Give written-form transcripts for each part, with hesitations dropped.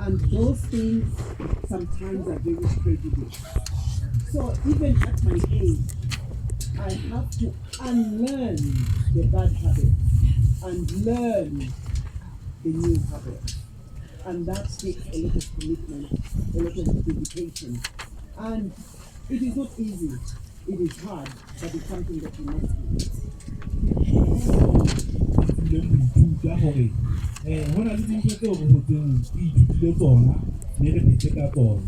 And those things sometimes are very prejudiced. So even at my age, I have to unlearn the bad habits and learn the new habits. And that takes a lot of commitment, a lot of dedication. And it is not easy. It is hard, but it's something that you must do. Le moithuta gore go na le dintho tseo re gotseng ke ithutile tsona mme re phetse ka tsona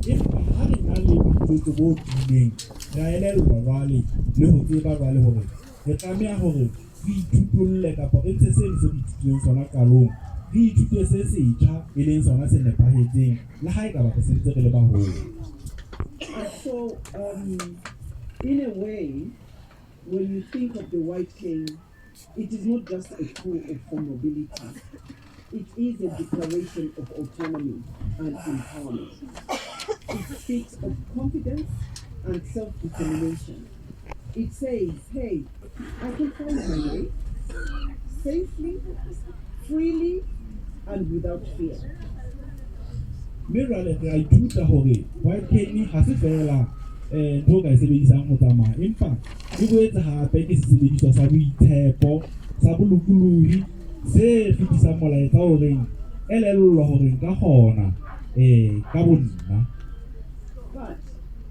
empa ga re na le boitlotso bo tiileng re a elellwa jwale le go tseba jwale gore re tlameha gore re ithutolle kapa re ntshe se re se ithutileng sona qalong re ithute se setjha e leng sona se nepahetseng le ga e ka ba re sentse re le baholo. So, in a way, when you think of the white cane, it is not just a tool for mobility. It is a declaration of autonomy and empowerment. It speaks of confidence and self-determination. It says, hey, I can find my way safely, freely, and without fear. Mme jwale re a ithuta gore white cane ga se fela ntho ka e sebedisang go tsamaya empa e boetse gape ke sesebediswa sa boitshepo sa bolokologi se fetisang molaetsa o reng elellwa gore nka kgona ka bonna. But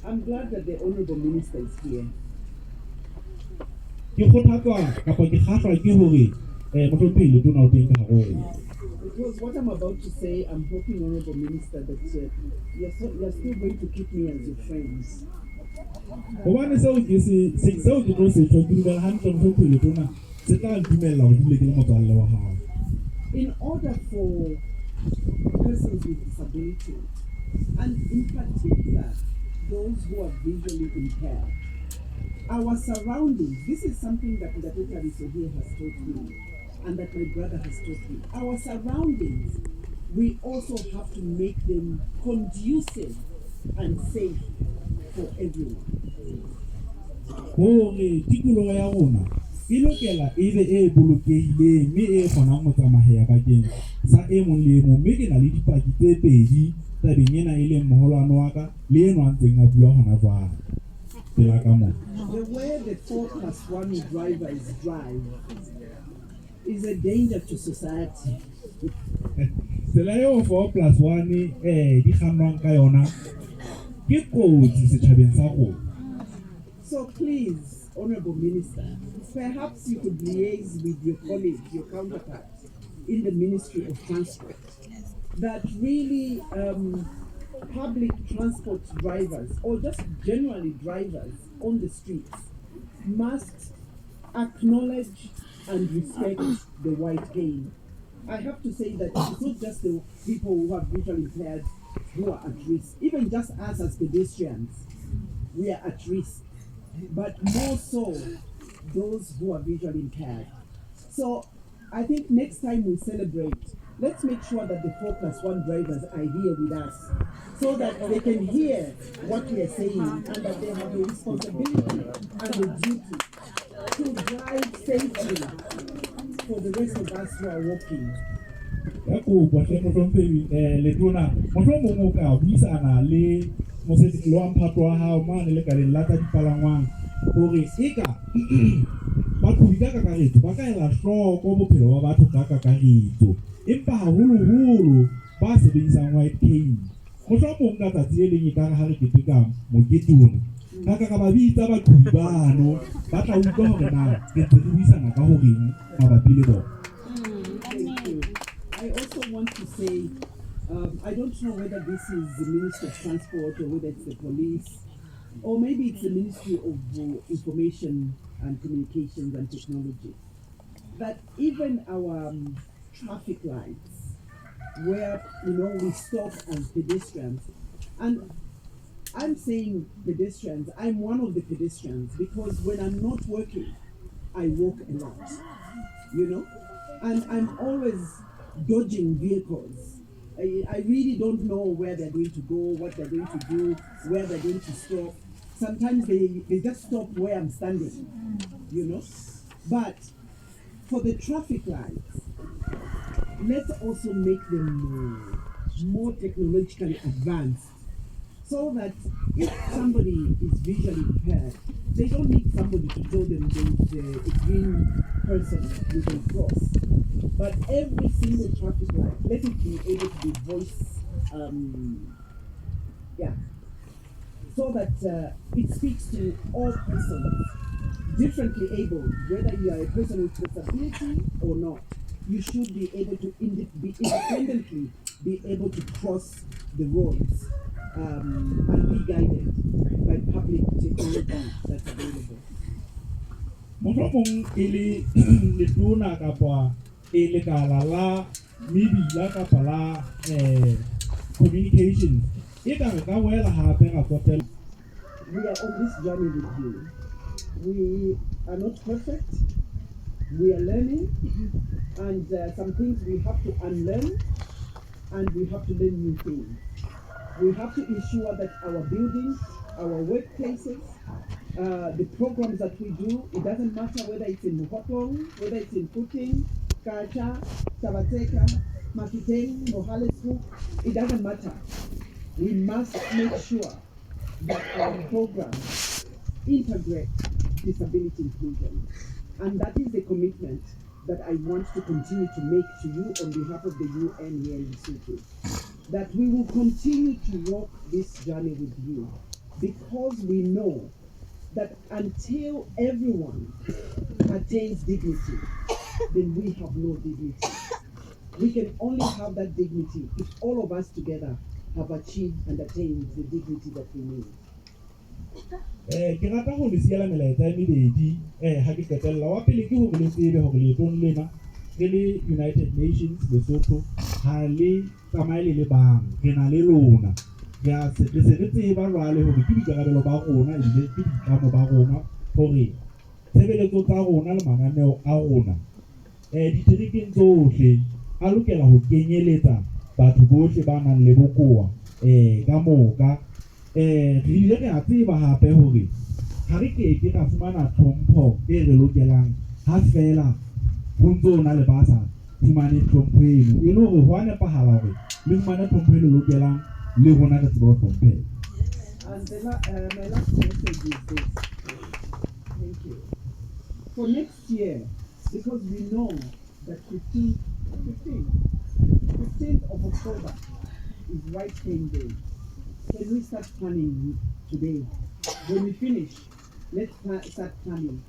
I'm glad that the Honorable Minister is here. Ke kgothatswa kapa ke kgahlwa ke gore motlhophedi tona o teng ka gare. Because what I'm about to say, I'm hoping, Honorable Minister, that you're still going to keep me as your friends. Gobane seo ke tlo se tlhokomela hantle motlhophedi tona se tla ntumella go dule ke le motswalle wa gago. In order for persons with disability, and in particular those who are visually impaired, our surroundings, this is something that Dr. Risohe has taught me and that my brother has taught me. Our surroundings, we also have to make them conducive and safe for everyone. Gore tikologo ya rona e lokela e be e bolokehileng mme e kgonang go tsamaya bakeng sa e mong le mong mme ke na le dipaki tse pedi tabeng ena e leng moholwane wa ka le eno a ntseng a bua gona jwale pela ka moo. The way the 4+1 drivers drive is a danger to society. Tsela eo 4+1 di kgannwang ka yona ke kotsi setjhabeng sa rona. So please, Honorable Minister, perhaps you could liaise with your colleague, your counterpart in the Ministry of Transport, that really public transport drivers, or just generally drivers on the streets, must acknowledge and respect the white cane. I have to say that it's not just the people who are visually impaired who are at risk. Even just us as pedestrians, we are at risk. But more so, those who are visually impaired. So I think next time we celebrate, let's make sure that the 4+1 drivers are here with us, so that they can hear what we are saying and that they have the responsibility and the duty to drive safely for the rest of us who are walking. Ya kopa hle motlhomphehi le tona mohlomong o ka buisana le mosetlo wa mphato wa hao mane le ka la tsa dipalangwang gore eka baqhubi ka kakaretso ba ka ela hloko bophelo ba batho ka kakaretso empa haholoholo ba sebedisang white cane. Mohlomong ka tsatsi le leng ka ha re keteka mokete ona ka ba bitsa baqhubi bano ba tla utlwa hore na ke ntse re buisana ka horeng mabapi le bona. I also want to say, I don't know whether this is the Ministry of Transport or whether it's the police, or maybe it's the Ministry of Information and Communications and Technology, that even our traffic lights, where we stop as pedestrians, and I'm saying pedestrians, I'm one of the pedestrians, because when I'm not working, I walk a lot, and I'm always dodging vehicles. I really don't know where they're going to go, what they're going to do, where they're going to stop. Sometimes they just stop where I'm standing, But for the traffic lights, let's also make them more technologically advanced, so that if somebody is visually impaired, they don't need somebody to tell them there's a green person you can cross. But every single traffic light, let it be able to be voice, so that it speaks to all persons differently able, whether you are a person with disability or not. You should be able to be independently be able to cross the roads and be guided by public technology that's available. Mohlomong e le letona kapa e lekala la media kapa la communications e ka re ka wela hape ga kopela. We are on this journey with you. We are not perfect. We are learning, and some things we have to unlearn, and we have to learn new things. We have to ensure that our buildings, our workplaces, the programs that we do, it doesn't matter whether it's in Mohloli, whether it's in Putin, Kacha, Sabateka, Makiteng, Mohloli, it doesn't matter. We must make sure that our programs integrate disability inclusion. And that is the commitment that I want to continue to make to you on behalf of the UN here in Lesotho. That we will continue to walk this journey with you, because we know that until everyone attains dignity, then we have no dignity. We can only have that dignity if all of us together have achieved and attained the dignity that we need. Ke rata go le siela melaetsa e mebedi ha ke qetella wa pele ke hore le tsebe hore leetong lena re le United Nations Lesotho ha le tsamaile le bang re na le lona ya se re tseba jwale hore ke dikarabelo ba rona ebile ke ditlamo ba rona hore tshebeletso tsa rona le mananeo a rona diterekeng tsohle a lokela ho kenyeletsa batho bohle ba nang le bokoa ka moka re ile re a tseba hape hore ha re ke ra fumana tlhompho e re lokelang ha fela ho ntso na le ba sa fumane tlhompho eno e le hore ho a nepahala hore le fumane tlhompho e le lokelang le rona re tseba ho tlhompheha. And my last message is this. Thank you. For next year, because we know that 15th of October is White Cane Day. Can we start planning today? When we finish, let's start planning.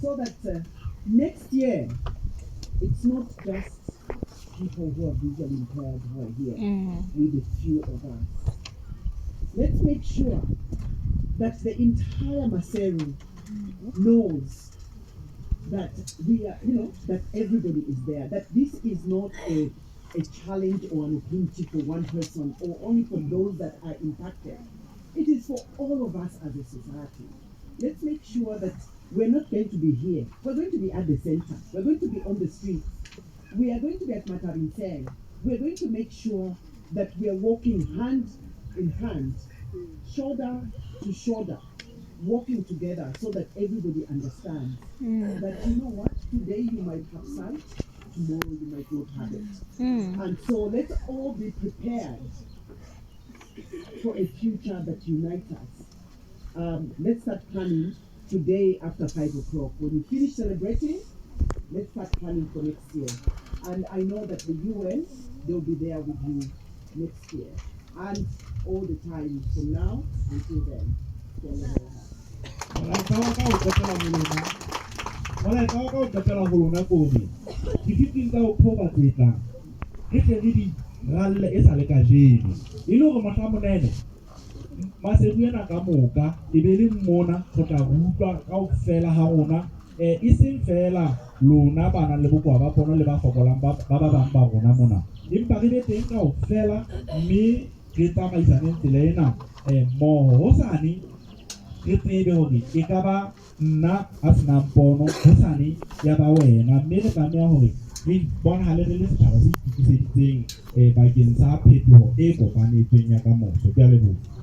So that next year, it's not just people who are visually impaired who are here with a few of us. Let's make sure that the entire Maseru knows that we are, that everybody is there, that this is not a challenge or an opportunity for one person or only for those that are impacted. It is for all of us as a society. Let's make sure that we're not going to be here. We're going to be at the center. We're going to be on the streets. We are going to be at Matabinsel. We're going to make sure that we are walking hand in hand, shoulder to shoulder, working together so that everybody understands that, you know what, today you might have sight, tomorrow you might not have it. And so let's all be prepared for a future that unites us. Let's start planning today after 5 o'clock. When we finish celebrating, let's start planning for next year. And I know that the UN, they'll be there with you next year. And all the time from now until then. Maseru ena ka moka e be le mmona go tla utlwa kaofela ha rona e seng fela lona bana le bokoa ba bona le ba fokolang ba bang ba rona mona empa re be teng kaofela mme re tsamaisane tsela ena mmoho hosane re tsebe hore e ka ba nna a senang pono hosane ya ba wena mme re tlameha hore re bonahale re le setjhaba se itukiseditseng bakeng sa phetoho e kopanetsweng ya ka moso. Ke a leboha.